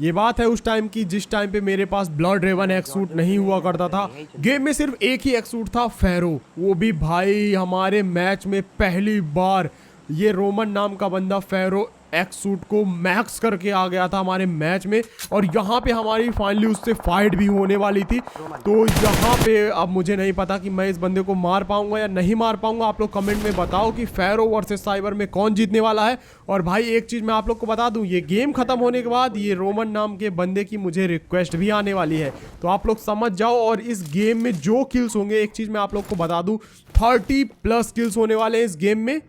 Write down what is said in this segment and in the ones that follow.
ये बात है उस टाइम की जिस टाइम पे मेरे पास ब्लड रेवन एक्स सूट नहीं हुआ करता था। गेम में सिर्फ एक ही एक्स सूट था, फेरो। वो भी भाई हमारे मैच में पहली बार ये रोमन नाम का बंदा फेरो एक्स सूट को मैक्स करके आ गया था हमारे मैच में, और यहाँ पे हमारी फाइनली उससे फाइट भी होने वाली थी। तो यहाँ पे अब मुझे नहीं पता कि मैं इस बंदे को मार पाऊंगा या नहीं मार पाऊंगा। आप लोग कमेंट में बताओ कि फेरो वर्सेस साइबर में कौन जीतने वाला है। और भाई एक चीज़ मैं आप लोग को बता दूं, ये गेम खत्म होने के बाद ये रोमन नाम के बंदे की मुझे रिक्वेस्ट भी आने वाली है, तो आप लोग समझ जाओ। और इस गेम में जो किल्स होंगे, एक चीज़ मैं आप लोग को बता दूं, 30+ किल्स होने वाले हैं इस गेम में।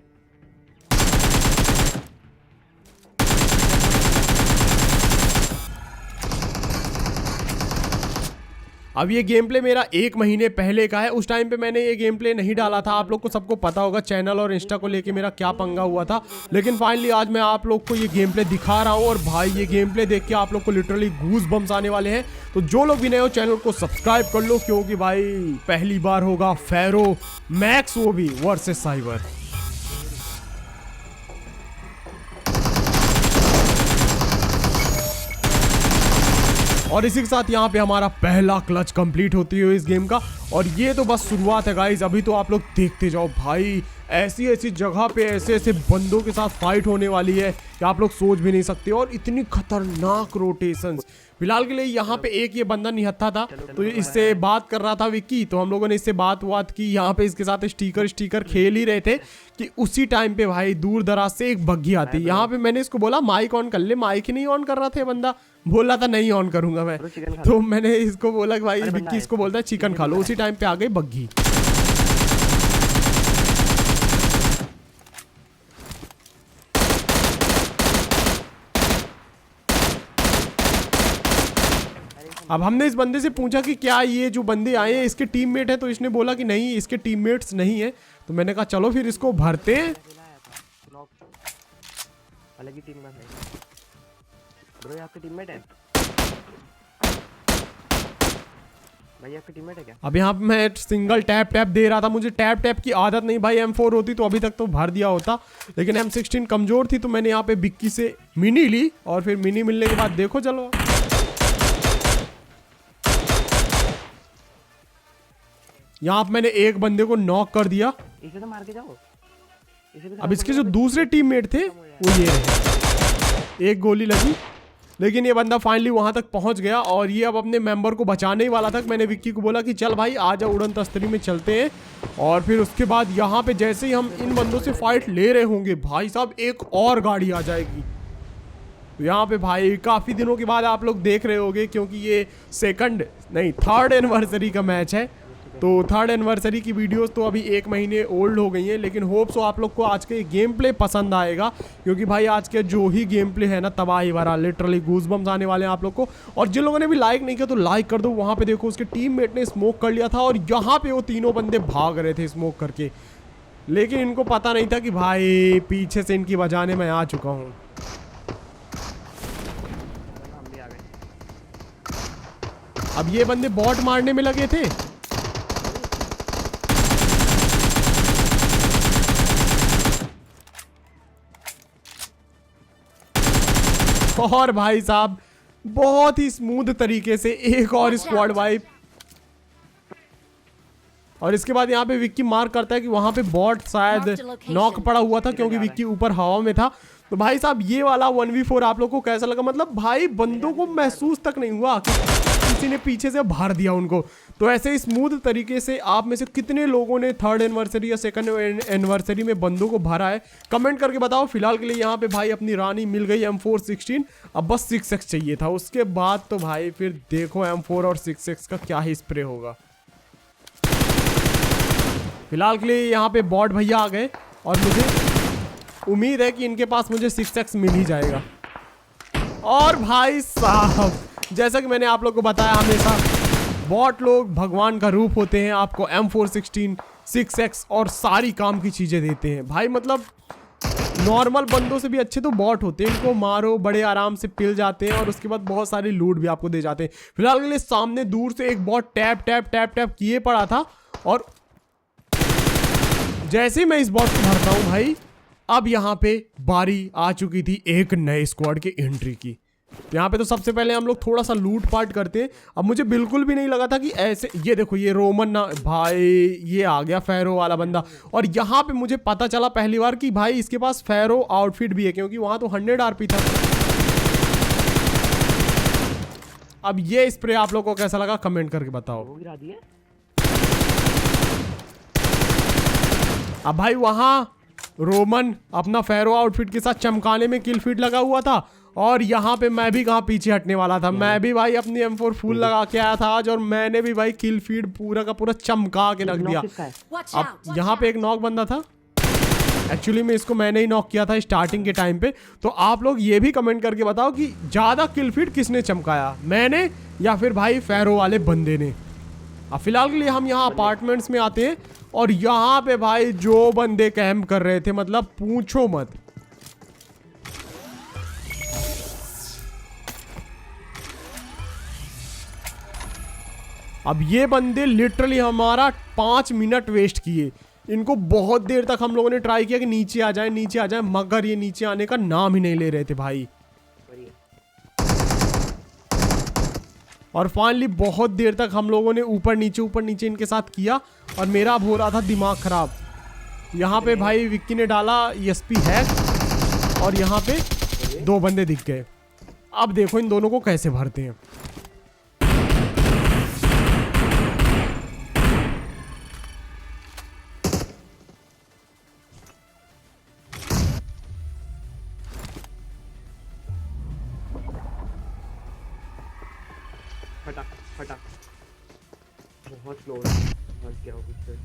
अब ये गेम प्ले मेरा 1 महीने पहले का है। उस टाइम पे मैंने ये गेम प्ले नहीं डाला था। आप लोग को सबको पता होगा चैनल और इंस्टा को लेके मेरा क्या पंगा हुआ था, लेकिन फाइनली आज मैं आप लोग को ये गेम प्ले दिखा रहा हूँ। और भाई ये गेम प्ले देख के आप लोग को लिटरली गूज बम्स आने वाले हैं। तो जो लोग भी नए हो चैनल को सब्सक्राइब कर लो, क्योंकि भाई पहली बार होगा फेरो मैक्स, वो भी वर्सेस साइबर। और इसी के साथ यहाँ पे हमारा पहला क्लच कंप्लीट होती है इस गेम का। और ये तो बस शुरुआत है गाइज, अभी तो आप लोग देखते जाओ। भाई ऐसी ऐसी जगह पे ऐसे ऐसे बंदों के साथ फाइट होने वाली है कि आप लोग सोच भी नहीं सकते। और इतनी खतरनाक रोटेशंस। फिलहाल के लिए यहाँ पे एक ये बंदा निहत्था था, तो इससे बात कर रहा था विक्की, तो हम लोगों ने इससे बात की। यहाँ पे इसके साथ स्टिकर खेल ही रहे थे कि उसी टाइम पे भाई दूर दराज से एक बग्घी आती। यहाँ पे मैंने इसको बोला माइक ऑन कर ले, माइक ही नहीं ऑन कर रहा था बंदा, बोल रहा था नहीं ऑन करूंगा मैं। तो मैंने इसको बोला कि भाई विक्की इसको बोलता है चिकन खा लो। उसी टाइम पे आ गई बग्घी। अब हमने इस बंदे से पूछा कि क्या ये जो बंदे आए हैं इसके टीममेट है, तो इसने बोला कि नहीं इसके टीममेट्स नहीं है। तो मैंने कहा चलो फिर इसको भरते हैं। अलग ही टीम का है ब्रो, आपके टीममेट है भाई, आपके टीममेट है क्या? अब यहाँ पे मैं सिंगल टैप दे रहा था, मुझे टैप की आदत नहीं भाई। M4 होती तो अभी तक तो भर दिया होता, लेकिन M16 कमजोर थी, तो मैंने यहाँ पे बिक्की से मिनी ली। और फिर मिनी मिलने के बाद देखो चलो, यहाँ पे मैंने एक बंदे को नॉक कर दिया। इसे तो मार के जाओ। अब इसके जो दूसरे टीममेट थे वो ये रहे। एक गोली लगी, लेकिन ये बंदा फाइनली वहां तक पहुंच गया। और ये अब अपने मेंबर को बचाने ही वाला था। मैंने विक्की को बोला कि चल भाई आजा उड़न तस्तरी में चलते हैं। और फिर उसके बाद यहाँ पे जैसे ही हम इन बंदों से फाइट ले रहे होंगे, भाई साहब एक और गाड़ी आ जाएगी। तो यहाँ पे भाई काफ़ी दिनों के बाद आप लोग देख रहे होंगे, क्योंकि ये थर्ड एनिवर्सरी का मैच है। तो थर्ड एनिवर्सरी की वीडियोस तो अभी 1 महीने ओल्ड हो गई हैं, लेकिन होप सो आप लोग को आज के गेम प्ले पसंद आएगा। क्योंकि भाई आज के जो ही गेम प्ले है ना, तबाही भरा, लिटरली गूज़बम्स आने वाले हैं आप लोग को। और जिन लोगों ने भी लाइक नहीं किया तो लाइक कर दो। वहाँ पे देखो उसके टीममेट ने स्मोक कर लिया था, और यहाँ पे वो तीनों बंदे भाग रहे थे स्मोक करके, लेकिन इनको पता नहीं था कि भाई पीछे से इनकी बजाने में आ चुका हूँ। अब ये बंदे बॉट मारने में लगे थे। और भाई साहब बहुत ही स्मूथ तरीके से एक और स्क्वाड वाइप। और इसके बाद यहाँ पे विक्की मार्क करता है कि वहां पे बॉट शायद नॉक पड़ा हुआ था, क्योंकि विक्की ऊपर हवा में था। तो भाई साहब ये वाला 1v4 आप लोग को कैसा लगा? मतलब भाई बंदों को महसूस तक नहीं हुआ कि किसी ने पीछे से भर दिया उनको। तो ऐसे स्मूथ तरीके से आप में से कितने लोगों ने थर्ड एनिवर्सरी या सेकंड एनिवर्सरी में बंदों को भरा है, कमेंट करके बताओ। फिलहाल के लिए यहाँ पे भाई अपनी रानी मिल गई M416। अब बस 6x चाहिए था, उसके बाद तो भाई फिर देखो M4 और 6x का क्या ही स्प्रे होगा। फिलहाल के लिए यहाँ पे बॉट भैया आ गए, और मुझे उम्मीद है कि इनके पास मुझे 6x मिल ही जाएगा। और भाई साहब जैसा कि मैंने आप लोग को बताया, हमेशा बॉट लोग भगवान का रूप होते हैं। आपको M416, 6x और सारी काम की चीज़ें देते हैं भाई। मतलब नॉर्मल बंदों से भी अच्छे तो बॉट होते हैं, इनको मारो बड़े आराम से पिल जाते हैं, और उसके बाद बहुत सारी लूट भी आपको दे जाते हैं। फिलहाल के लिए सामने दूर से एक बॉट टैप किए पड़ा था, और जैसे ही मैं इस बॉट को भरता हूँ भाई, अब यहाँ पे बारी आ चुकी थी एक नए स्क्वाड की एंट्री की। तो यहाँ पे तो सबसे पहले हम लोग थोड़ा सा लूट पाट करते हैं। अब मुझे बिल्कुल भी नहीं लगा था कि ऐसे, ये देखो ये रोमन ना भाई, ये आ गया फैरो वाला बंदा। और यहाँ पे मुझे पता चला पहली बार कि भाई इसके पास फैरो आउटफिट भी है, क्योंकि वहाँ तो 100 आरपी था। अब ये स्प्रे आप लोगों को कैसा लगा कमेंट करके बताओ। वो गिरा दिए। अब भाई वहाँ रोमन अपना फैरो आउटफिट के साथ चमकाने में किल फीड लगा हुआ था, और यहाँ पे मैं भी कहाँ पीछे हटने वाला था। मैं भी भाई अपनी M4 फुल लगा के आया था आज, और मैंने भी भाई किल फीड पूरा का पूरा चमका के रख दिया। अब यहाँ पे एक नॉक बंदा था, एक्चुअली में इसको मैंने ही नॉक किया था स्टार्टिंग के टाइम पे। तो आप लोग ये भी कमेंट करके बताओ कि ज़्यादा किल फीड किसने चमकाया, मैंने या फिर भाई फैरो वाले बंदे ने। अब फिलहाल के लिए हम यहाँ अपार्टमेंट्स में आते हैं, और यहाँ पे भाई जो बंदे कैंप कर रहे थे मतलब पूछो मत। अब ये बंदे लिटरली हमारा 5 मिनट वेस्ट किए। इनको बहुत देर तक हम लोगों ने ट्राई किया कि नीचे आ जाए नीचे आ जाए, मगर ये नीचे आने का नाम ही नहीं ले रहे थे भाई। और फाइनली बहुत देर तक हम लोगों ने ऊपर नीचे इनके साथ किया, और मेरा अब हो रहा था दिमाग खराब। यहाँ पे भाई विक्की ने डाला ESP हैक, और यहाँ पे 2 बंदे दिख गए। अब देखो इन दोनों को कैसे भरते हैं। फटा फटा बहुत स्लो गया पीछे।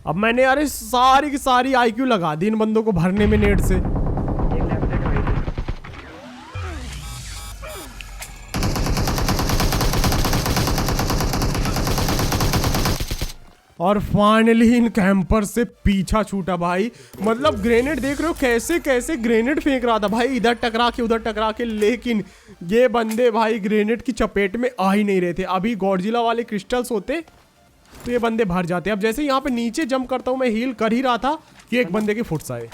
अब मैंने अरे सारी की सारी IQ लगा दी इन बंदों को भरने में नेट से। एक लेफ्ट है राइट है। और फाइनली इन कैंपर से पीछा छूटा भाई। मतलब ग्रेनेड देख रहे हो कैसे कैसे ग्रेनेड फेंक रहा था भाई, इधर टकरा के उधर टकरा के, लेकिन ये बंदे भाई ग्रेनेड की चपेट में आ ही नहीं रहे थे। अभी गॉडजिला वाले क्रिस्टल्स होते तो ये बंदे भर जाते। अब जैसे यहाँ पे नीचे जंप करता हूँ, मैं हील कर ही रहा था कि एक बंदे के फुट्स आए।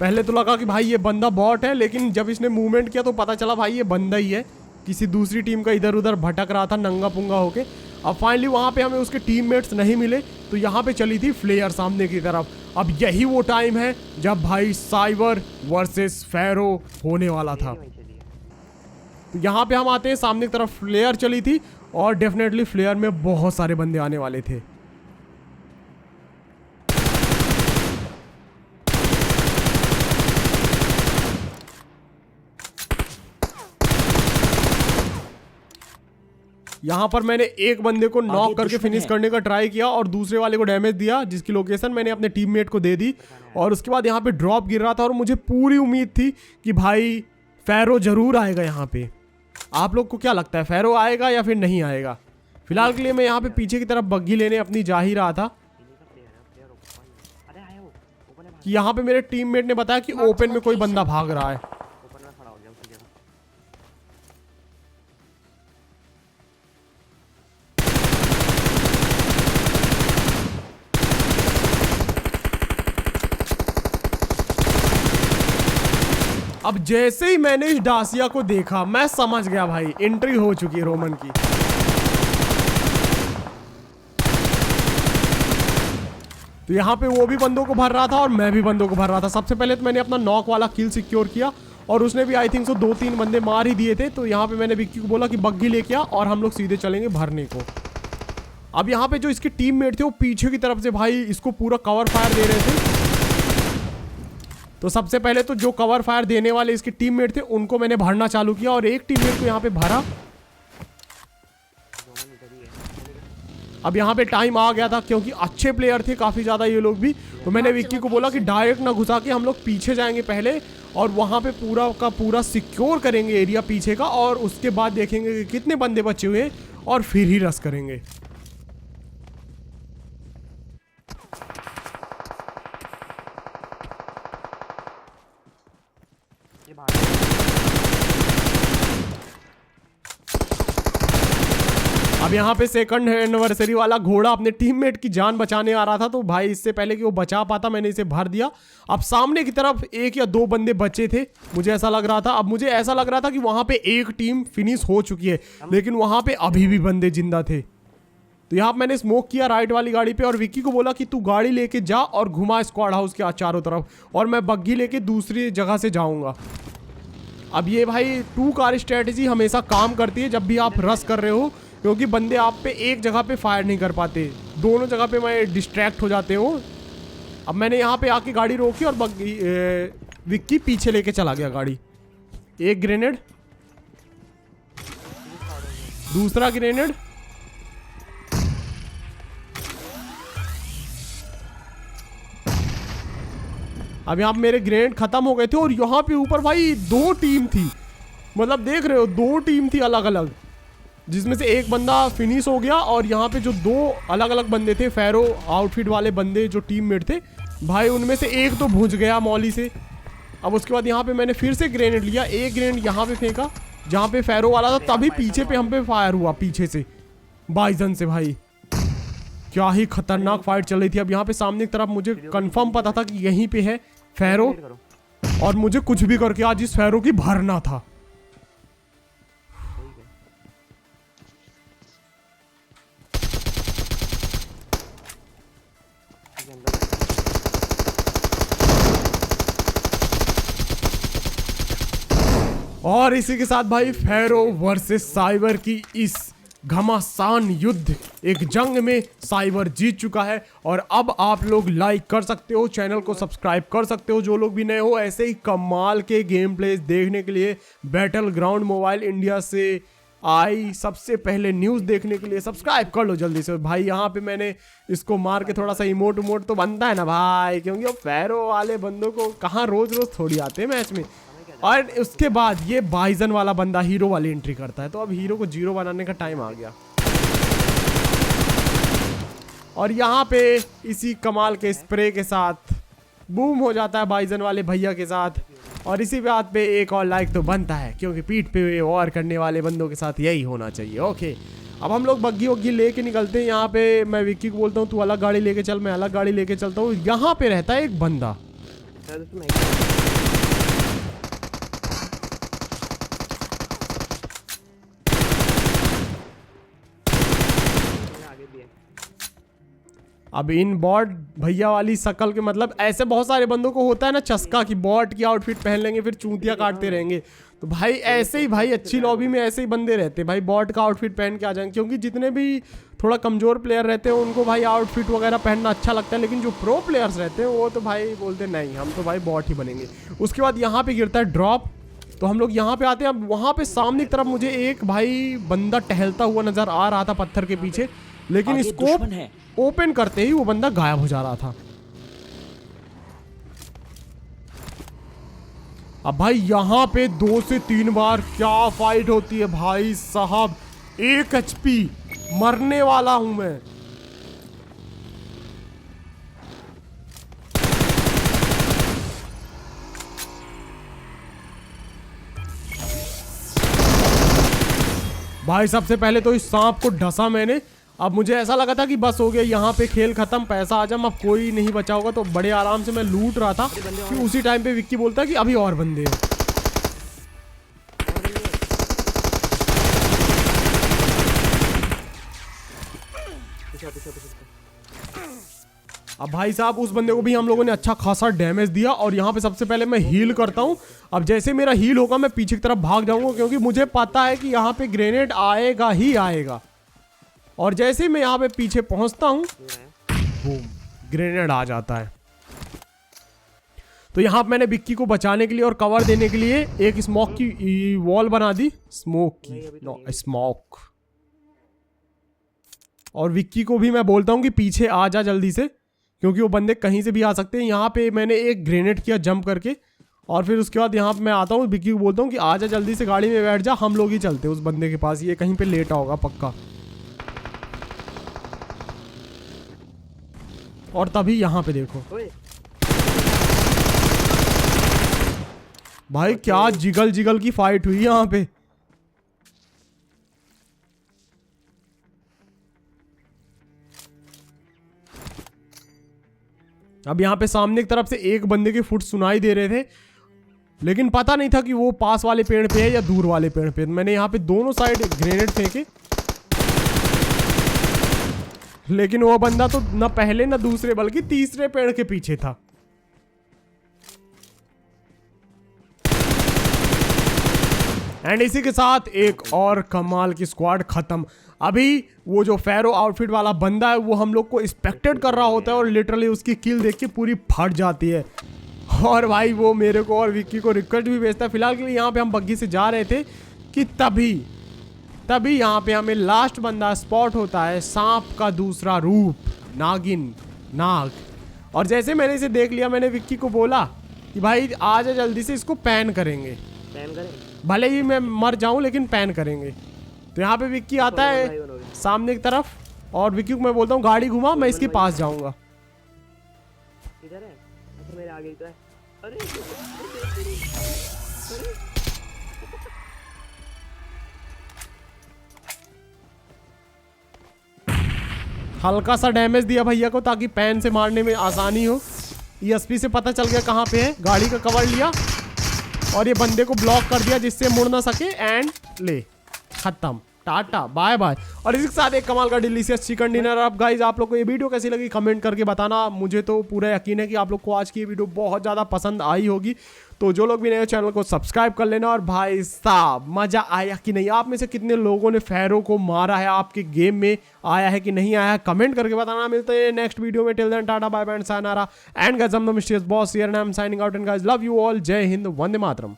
पहले तो लगा कि भाई ये बंदा बॉट है, लेकिन जब इसने मूवमेंट किया तो पता चला भाई ये बंदा ही है, किसी दूसरी टीम का इधर उधर भटक रहा था नंगा पुंगा होके। अब फाइनली वहाँ पे हमें उसके टीममेट्स नहीं मिले, तो यहाँ पे चली थी फ्लेयर सामने की तरफ। अब यही वो टाइम है जब भाई साइबर वर्सेस फैरो होने वाला था। तो यहाँ पे हम आते हैं, सामने की तरफ फ्लेयर चली थी, और डेफिनेटली फ्लेयर में बहुत सारे बंदे आने वाले थे। यहाँ पर मैंने एक बंदे को नॉक करके फिनिश करने का ट्राई किया, और दूसरे वाले को डैमेज दिया, जिसकी लोकेशन मैंने अपने टीममेट को दे दी। और उसके बाद यहाँ पे ड्रॉप गिर रहा था, और मुझे पूरी उम्मीद थी कि भाई फैरो जरूर आएगा यहाँ पे। आप लोग को क्या लगता है, फैरो आएगा या फिर नहीं आएगा? फिलहाल के लिए मैं यहाँ पे पीछे की तरफ बग्गी लेने अपनी जा ही रहा था कि यहाँ पे मेरे टीममेट ने बताया कि ओपन में कोई बंदा भाग रहा है। अब जैसे ही मैंने इस डासिया को देखा, मैं समझ गया भाई एंट्री हो चुकी है रोमन की। तो यहाँ पे वो भी बंदों को भर रहा था और मैं भी बंदों को भर रहा था। सबसे पहले तो मैंने अपना नॉक वाला किल सिक्योर किया, और उसने भी आई थिंक सो 2-3 बंदे मार ही दिए थे। तो यहाँ पे मैंने विक्की को बोला कि बग्गी लेके आ, और हम लोग सीधे चलेंगे भरने को। अब यहाँ पे जो इसके टीममेट थे वो पीछे की तरफ से भाई इसको पूरा कवर फायर दे रहे थे। तो सबसे पहले तो जो कवर फायर देने वाले इसके टीममेट थे उनको मैंने भरना चालू किया, और एक टीममेट को यहाँ पे भरा। अब यहाँ पे टाइम आ गया था, क्योंकि अच्छे प्लेयर थे काफ़ी ज़्यादा ये लोग भी। तो मैंने विक्की को बोला कि डायरेक्ट ना घुसा के हम लोग पीछे जाएंगे पहले, और वहाँ पे पूरा का पूरा सिक्योर करेंगे एरिया पीछे का, और उसके बाद देखेंगे कि कितने बंदे बचे हुए हैं, और फिर ही रश करेंगे। अब यहाँ पे सेकंड एनिवर्सरी वाला घोड़ा अपने टीममेट की जान बचाने आ रहा था, तो भाई इससे पहले कि वो बचा पाता मैंने इसे भर दिया। अब सामने की तरफ 1 या 2 बंदे बचे थे, मुझे ऐसा लग रहा था। अब मुझे ऐसा लग रहा था कि वहां पे एक टीम फिनिश हो चुकी है, लेकिन वहां पे अभी भी बंदे जिंदा थे। तो यहाँ मैंने स्मोक किया राइट वाली गाड़ी पे और विक्की को बोला कि तू गाड़ी लेके जा और घुमा स्क्वाड हाउस के चारों तरफ, और मैं बग्गी लेके दूसरी जगह से जाऊंगा। अब ये भाई 2 कार स्ट्रेटेजी हमेशा काम करती है जब भी आप रश कर रहे हो, क्योंकि बंदे आप पे एक जगह पे फायर नहीं कर पाते, दोनों जगह पे मैं डिस्ट्रैक्ट हो जाते हो। अब मैंने यहाँ पे आके गाड़ी रोकी और विक्की पीछे लेके चला गया गाड़ी। एक ग्रेनेड, दूसरा ग्रेनेड, अब यहाँ मेरे ग्रेनेड खत्म हो गए थे और यहाँ पे ऊपर भाई 2 टीम थी, मतलब देख रहे हो 2 टीम थी अलग अलग, जिसमें से एक बंदा फिनिश हो गया और यहाँ पे जो 2 अलग अलग बंदे थे फेरो आउटफिट वाले बंदे जो टीममेट थे भाई, उनमें से एक तो भूंज गया मौली से। अब उसके बाद यहाँ पे मैंने फिर से ग्रेनेड लिया, एक ग्रेनेड यहाँ पे फेंका जहाँ पे फेरो वाला था, तभी पीछे पे हम पे फायर हुआ पीछे से बाइजन से। भाई क्या ही खतरनाक फाइट चल रही थी। अब यहाँ पे सामने की तरफ मुझे कंफर्म पता था कि यहीं पे है फेरो, और मुझे कुछ भी करके आज इस फेरो की भरना था। और इसी के साथ भाई फेरो वर्सेस साइबर की इस घमासान युद्ध, एक जंग में साइबर जीत चुका है। और अब आप लोग लाइक कर सकते हो, चैनल को सब्सक्राइब कर सकते हो जो लोग भी नए हो, ऐसे ही कमाल के गेम प्लेस देखने के लिए। बैटल ग्राउंड मोबाइल इंडिया से आई सबसे पहले न्यूज़ देखने के लिए सब्सक्राइब कर लो जल्दी से भाई। यहाँ पे मैंने इसको मार के थोड़ा सा इमोट उमोट तो बनता है ना भाई, क्योंकि वो फेरो वाले बंदों को कहाँ रोज रोज थोड़ी आते हैं मैच में। और उसके बाद ये बाइजन वाला बंदा हीरो वाली एंट्री करता है, तो अब हीरो को 0 बनाने का टाइम आ गया। और यहाँ पे इसी कमाल के स्प्रे के साथ बूम हो जाता है बाइजन वाले भैया के साथ। और इसी बात पे एक और लाइक तो बनता है, क्योंकि पीठ पे वॉर करने वाले बंदों के साथ यही होना चाहिए। ओके, अब हम लोग बग्गी वग्गी लेके निकलते हैं। यहाँ पे मैं विक्की को बोलता हूँ तू अलग गाड़ी लेके चल, मैं अलग गाड़ी लेके चलता हूँ। यहाँ पे रहता है एक बंदा, अब इन बॉट भैया वाली शकल के, मतलब ऐसे बहुत सारे बंदों को होता है ना चस्का की बॉट की आउटफिट पहन लेंगे फिर चूतियां काटते रहेंगे। तो भाई ऐसे ही भाई अच्छी लॉबी में ऐसे ही बंदे रहते हैं भाई, बॉट का आउटफिट पहन के आ जाएंगे। क्योंकि जितने भी थोड़ा कमजोर प्लेयर रहते हैं उनको भाई आउटफिट वगैरह पहनना अच्छा लगता है, लेकिन जो प्रो प्लेयर्स रहते हैं वो तो भाई बोलते नहीं हम तो भाई बॉट ही बनेंगे। उसके बाद यहाँ पे गिरता है ड्रॉप, तो हम लोग यहाँ पे आते हैं। अब वहाँ पे सामने की तरफ मुझे एक भाई बंदा टहलता हुआ नजर आ रहा था पत्थर के पीछे, लेकिन स्कोप ओपन करते ही वो बंदा गायब हो जा रहा था। अब भाई यहाँ पे 2 से 3 बार क्या फाइट होती है भाई साहब। 1 HP मरने वाला हूं मैं। भाई सबसे पहले तो इस सांप को डसा मैंने। अब मुझे ऐसा लगा था कि बस हो गया यहाँ पे खेल खत्म, पैसा आजम, अब कोई नहीं बचा होगा। तो बड़े आराम से मैं लूट रहा था कि उसी टाइम पे विक्की बोलता है कि अभी और बंदे हैं। अब भाई साहब उस बंदे को भी हम लोगों ने अच्छा खासा डैमेज दिया। और यहाँ पे सबसे पहले मैं हील करता हूँ। अब जैसे मेरा हील होगा मैं पीछे की तरफ भाग जाऊंगा, क्योंकि मुझे पता है कि यहाँ पे ग्रेनेड आएगा ही आएगा। और जैसे ही मैं यहाँ पे पीछे पहुंचता हूँ बूम ग्रेनेड आ जाता है। तो यहाँ मैंने विक्की को बचाने के लिए और कवर देने के लिए एक स्मोक की वॉल बना दी, स्मोक की नो स्मोक। और विक्की को भी मैं बोलता हूँ कि पीछे आ जा जल्दी से, क्योंकि वो बंदे कहीं से भी आ सकते हैं। यहाँ पे मैंने एक ग्रेनेड किया जंप करके, और फिर उसके बाद यहाँ पे मैं आता हूँ विक्की को बोलता हूँ कि आ जा जल्दी से, गाड़ी में बैठ जा, हम लोग ही चलते हैं उस बंदे के पास, ये कहीं पे लेटा होगा पक्का। और तभी यहाँ पे देखो भाई क्या जिगल जिगल की फाइट हुई यहाँ पे। अब यहाँ पे सामने की तरफ से एक बंदे के फुट सुनाई दे रहे थे, लेकिन पता नहीं था कि वो पास वाले पेड़ पे है या दूर वाले पेड़ पे। मैंने यहाँ पे दोनों साइड ग्रेनेड फेंके, लेकिन वो बंदा तो ना पहले ना दूसरे बल्कि तीसरे पेड़ के पीछे था। एंड इसी के साथ एक और कमाल की स्क्वाड खत्म। अभी वो जो फेरो आउटफिट वाला बंदा है वो हम लोग को एक्सपेक्टेड कर रहा होता है और लिटरली उसकी किल देख के पूरी फट जाती है। और भाई वो मेरे को और विक्की को रिक्वेस्ट भी भेजता है। फिलहाल के लिए यहाँ पे हम बग्गी से जा रहे थे कि तभी यहाँ पे हमें लास्ट बंदा स्पॉट होता है, सांप का दूसरा रूप, नागिन, नाग। और जैसे मैंने इसे देख लिया, मैंने विक्की को बोला कि भाई आ जा जल्दी से, इसको पैन करेंगे, पैन करें, भले ही मैं मर जाऊं लेकिन पैन करेंगे। तो यहाँ पे विक्की आता है सामने की तरफ और विक्की को मैं बोलता हूँ गाड़ी घुमा, मैं इसके पास जाऊंगा। इधर है, अच्छा मेरे आगे ही तो है। अरे हल्का सा डैमेज दिया भैया को ताकि पैन से मारने में आसानी हो। ईएसपी से पता चल गया कहाँ पे है, गाड़ी का कवर लिया और ये बंदे को ब्लॉक कर दिया जिससे मुड़ ना सके। एंड ले खत्म, टाटा बाय बाय। और इसी के साथ एक कमाल का डिलीशियस चिकन डिनर। अब गाइज आप लोग को ये वीडियो कैसी लगी कमेंट करके बताना। मुझे तो पूरा यकीन है कि आप लोग को आज की ये वीडियो बहुत ज़्यादा पसंद आई होगी। तो जो लोग भी नए चैनल को सब्सक्राइब कर लेना। और भाई साहब मज़ा आया कि नहीं, आप में से कितने लोगों ने फेरो को मारा है, आपके गेम में आया है कि नहीं आया है, कमेंट करके बताना। मिलते हैं नेक्स्ट वीडियो में। Till then tata bye bye and sayonara and guys, I am the mysterious boss here and I am signing out and guys love you all. जय हिंद, वंदे मातरम।